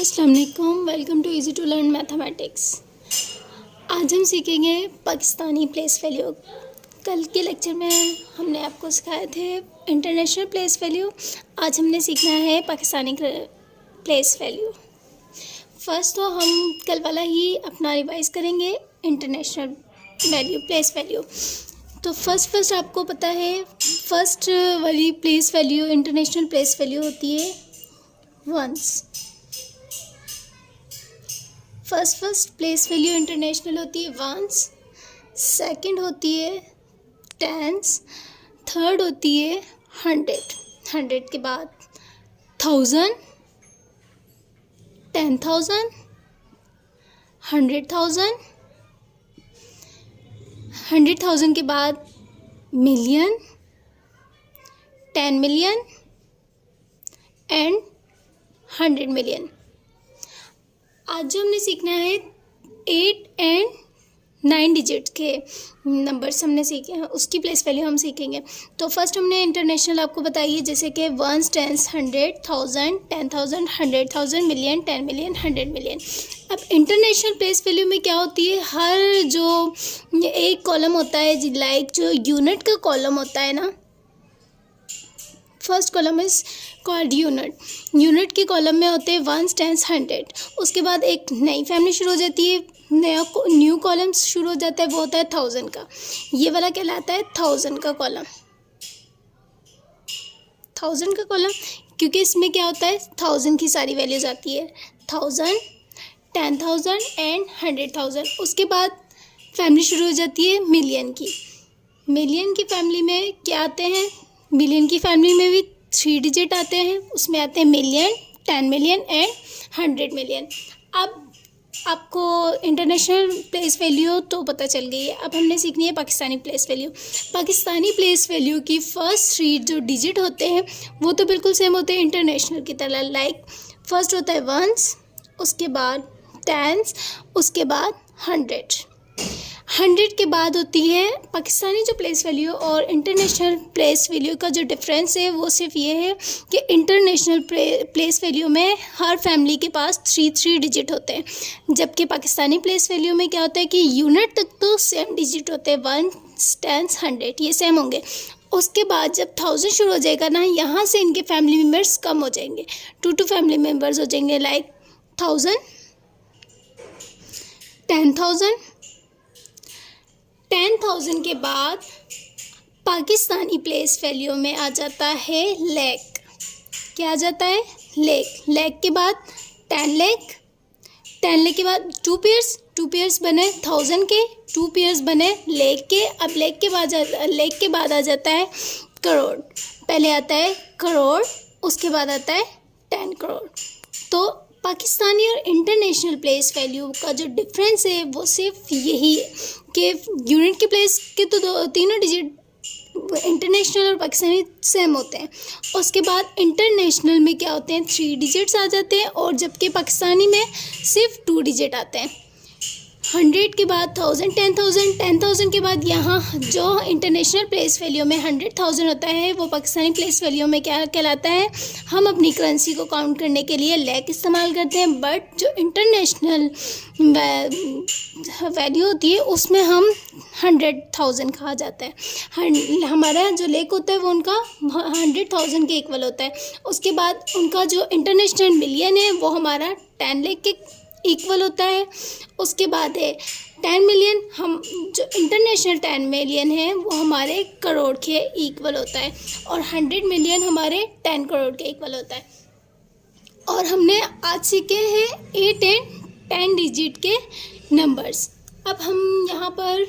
अस्सलाम वालेकुम, welcome to easy to learn mathematics. आज हम सीखेंगे पाकिस्तानी प्लेस वैल्यू। कल के लेक्चर में हमने आपको सिखाए थे इंटरनेशनल प्लेस वैल्यू। आज हमने सीखना है पाकिस्तानी प्लेस वैल्यू। फर्स्ट तो हम कल वाला ही अपना रिवाइज करेंगे इंटरनेशनल वैल्यू प्लेस वैल्यू। तो फर्स्ट आपको पता है फर्स्ट वाली place value international place value होती है ones. First place value international होती है वंस, सेकंड होती है टेंस, थर्ड होती है हंड्रेड, हंड्रेड के बाद 1000, 10,000, 100,000, 100,000 के बाद मिलियन, 10 मिलियन एंड 100 मिलियन। आज जो हमने सीखना है 8 एंड 9 डिजिट के नंबर्स हमने सीखे हैं, उसकी प्लेस वैल्यू हम सीखेंगे। तो फर्स्ट हमने इंटरनेशनल आपको बताई है, जैसे कि ones, tens, 100, 1000, 10,000, 100,000, million, 10 million, 100 million. अब इंटरनेशनल प्लेस वैल्यू में क्या होती है, हर जो एक कॉलम होता है, लाइक जो यूनिट का कॉलम होता है ना, first column is called unit. Unit के कॉलम में होते हैं वंस, टेंस, 100। उसके बाद एक नई फैमिली शुरू हो जाती है, न्यू कॉलम शुरू हो जाता है, वो होता है 1000 का। ये वाला कहलाता है 1000 का कॉलम, 1000 का कॉलम, क्योंकि इसमें क्या होता है 1000 की सारी वैल्यूज आती है, 1000, 10,000 एंड 100,000। उसके बाद फैमिली शुरू हो जाती है मिलियन की। मिलियन की फैमिली में क्या आते हैं, मिलियन की फैमिली में भी 3 डिजिट आते हैं, उसमें आते हैं मिलियन, 10 मिलियन एंड 100 मिलियन। अब आपको इंटरनेशनल प्लेस वैल्यू तो पता चल गई है, अब हमने सीखनी है Pakistani place value. Pakistani place value की फर्स्ट 3 जो डिजिट होते हैं वो तो बिल्कुल सेम होते हैं इंटरनेशनल की तरह। लाइक फर्स्ट होता है वंस, उसके बाद टेंस, उसके बाद 100। 100 के बाद होती है पाकिस्तानी जो प्लेस वैल्यू और इंटरनेशनल प्लेस वैल्यू का जो डिफरेंस है वो सिर्फ ये है कि इंटरनेशनल प्लेस वैल्यू में हर फैमिली के पास 3 डिजिट होते हैं, जबकि पाकिस्तानी प्लेस वैल्यू में क्या होता है कि यूनिट तक तो सेम डिजिट होते हैं, 1, 10, 100 ये सेम होंगे। उसके बाद जब 1000 शुरू हो जाएगा ना, यहाँ से इनके फैमिली मेम्बर्स कम हो जाएंगे, 2 फैमिली मेम्बर्स हो जाएंगे, लाइक 1000, 10,000, 10,000 के बाद पाकिस्तानी प्लेस वैल्यू में आ जाता है लाख। क्या आ जाता है, लाख। लाख के बाद 10 लाख, 10 लाख के बाद 2 पेयर्स बने 1000 के, 2 पेयर्स बने लाख के। अब लाख के बाद आ जाता है करोड़। पहले आता है करोड़, उसके बाद आता है 10 करोड़। तो पाकिस्तानी और इंटरनेशनल प्लेस वैल्यू का जो डिफरेंस है वो सिर्फ यही है कि यूनिट के प्लेस के तो तीनों डिजिट इंटरनेशनल और पाकिस्तानी सेम होते हैं। उसके बाद इंटरनेशनल में क्या होते हैं 3 डिजिट्स आ जाते हैं, और जबकि पाकिस्तानी में सिर्फ 2 डिजिट आते हैं। 100 के बाद 1000, 10,000, 10,000 के बाद यहाँ जो इंटरनेशनल प्लेस वैल्यू में 100,000 होता है वो पाकिस्तानी प्लेस वैल्यू में क्या कहलाता है, हम अपनी करेंसी को काउंट करने के लिए लाख इस्तेमाल करते हैं, बट जो इंटरनेशनल वैल्यू होती है उसमें हम 100,000 कहा जाता है। हमारा जो लेक होता है वो उनका 100,000 के इक्वल होता है। उसके बाद उनका जो इंटरनेशनल मिलियन है वो हमारा 10 लाख के इक्वल होता है। उसके बाद है 10 मिलियन, हम जो इंटरनेशनल 10 मिलियन है वो हमारे करोड़ के इक्वल होता है, और 100 मिलियन हमारे 10 करोड़ के इक्वल होता है। और हमने आज सीखे हैं 8 एंड 10 डिजिट के नंबर्स। अब हम यहाँ पर